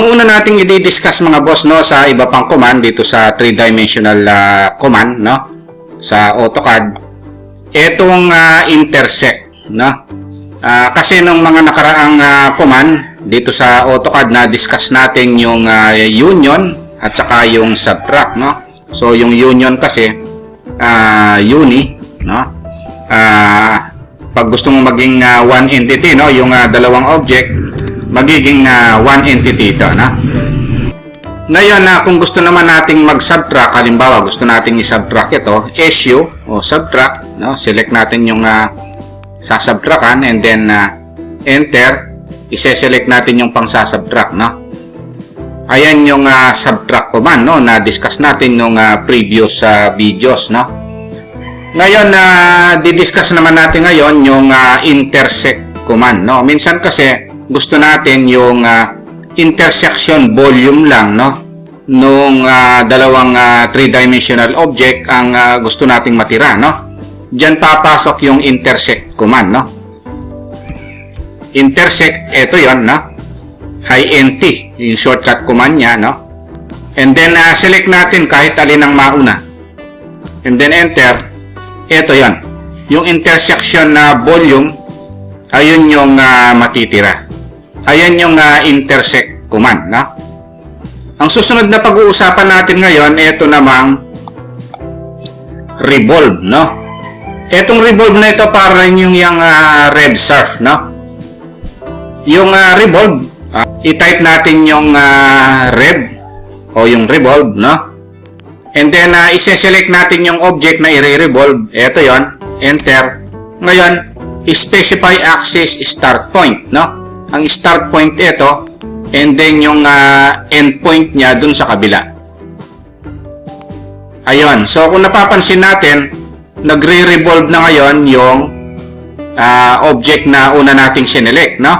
Ang una nating i-discuss mga boss no sa iba pang command dito sa 3-dimensional command no sa AutoCAD etong intersect no. Kasi nung mga nakaraang command dito sa AutoCAD na discuss natin yung union at saka yung subtract no. So yung union kasi uni no. Pag gusto mong maging one entity no, yung dalawang object magiging one entity ito na. Ngayon kung gusto naman nating mag-subtract, halimbawa gusto nating i-subtract ito, SU o subtract, no? Select natin yung sasubtractan and then enter, i-select natin yung pang-sasubtract, no? Ayan yung subtract command no na discuss natin nung previous videos, no? Ngayon di-discuss naman natin ngayon yung intersect command, no? Minsan kasi gusto natin yung intersection volume lang no nung dalawang 3-dimensional object ang gusto nating matira no. Diyan papasok yung intersect command no. Intersect ito yon no. INT yung shortcut command niya no. And then select natin kahit alin ang mauna. And then enter. Ito yon. Yung intersection na volume ayun yung matitira. Ayan yung intersect command, no? Ang susunod na pag-uusapan natin ngayon, ito namang revolve, no? Etong revolve na ito para yung rev surf, no? Yung revolve, i-type natin yung rev o yung revolve, no? And then i-select natin yung object na i-revolve. Ito yon, enter. Ngayon, specify axis start point, no? Ang start point ito and then yung end point niya dun sa kabila. Ayun. So kung napapansin natin, nagre-revolve na ngayon yung object na una nating sinelect, no?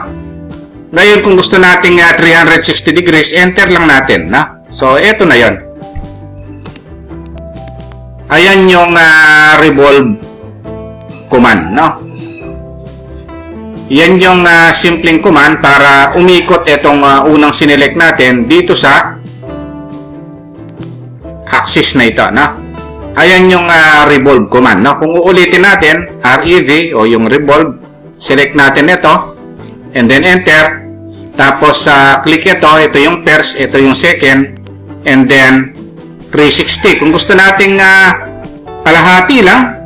Ngayon kung gusto nating 360 degrees, enter lang natin, no? So ito na yon. Ayan yung revolve command, no? Yan yung simpleng command para umikot itong unang sinelect natin dito sa axis na ito, no? Ayan yung revolve command, no? Kung uulitin natin, REV o yung revolve, select natin ito, and then enter. Tapos click ito yung first, ito yung second, and then 360. Kung gusto nating kalahati lang,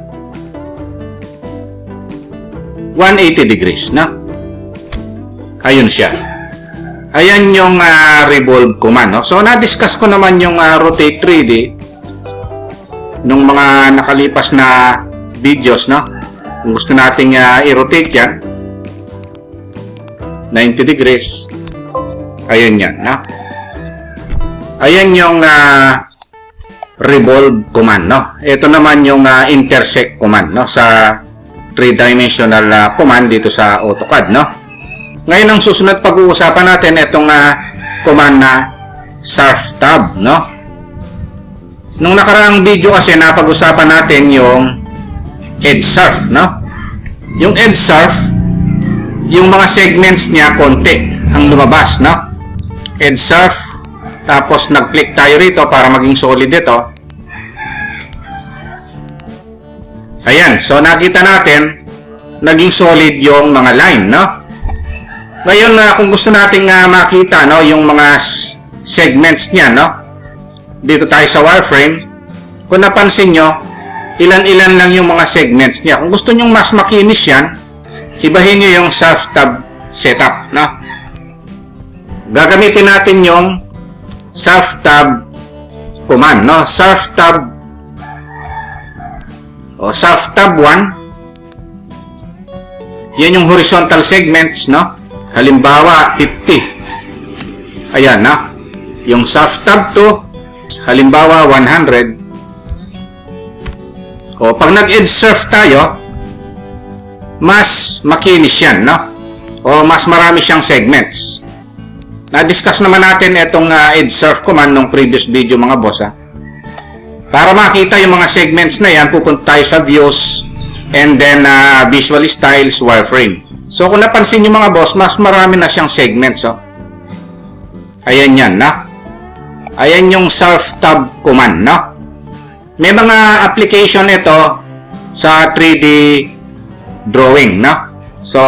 180 degrees, no? Ayun siya. Ayan yung revolve command, no? So, na-discuss ko naman yung rotate 3D nung mga nakalipas na videos, no? Kung gusto nating i-rotate yan, 90 degrees. Ayun yan, no? Ayan yung revolve command, no? Ito naman yung intersect command, no? Sa 3-dimensional command dito sa AutoCAD, no? Ngayon ang susunod pag-uusapan natin itong command na surf tab, no? Nung nakaraang video kasi napag-usapan natin yung edge surf, no? Yung edge surf, yung mga segments niya konti ang lumabas, no? Edge surf, tapos nag-click tayo rito para maging solid ito. Ayan, so nakita natin, naging solid yung mga line, no? Ngayon, kung gusto nating makita, no, yung mga segments niya, no? Dito tayo sa wireframe. Kung napansin nyo, ilan-ilan lang yung mga segments niya. Kung gusto nyo mas makinis yan, ibahin nyo yung surf tab setup, no? Gagamitin natin yung surf tab command, no? Surf tab o surf tab 1, yan yung horizontal segments, no? Halimbawa 50. Ayan, no? Yung surf tab 2, halimbawa 100. O pag nag-edge surf tayo, mas makinis yan, no? O mas marami siyang segments. Na-discuss naman natin itong edge surf command nung previous video, mga boss, ha? Para makita yung mga segments na yan, pupunta tayo sa views and then visual styles, wireframe. So kung napansin nyo mga boss, mas marami na siyang segments. Oh. Ayan yan, no? Ayan yung self-tab command, no? May mga application ito sa 3D drawing, no? So,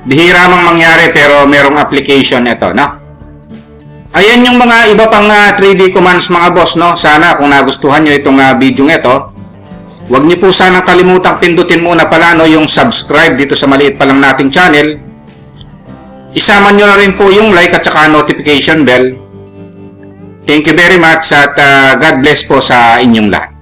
bihira mang mangyari pero merong application ito, no? Ayan yung mga iba pang 3D commands mga boss, no? Sana kung nagustuhan nyo itong video ito, huwag nyo po sanang kalimutang pindutin muna pala no, yung subscribe dito sa maliit pa lang nating channel. Isama nyo na rin po yung like at saka notification bell. Thank you very much at God bless po sa inyong lahat.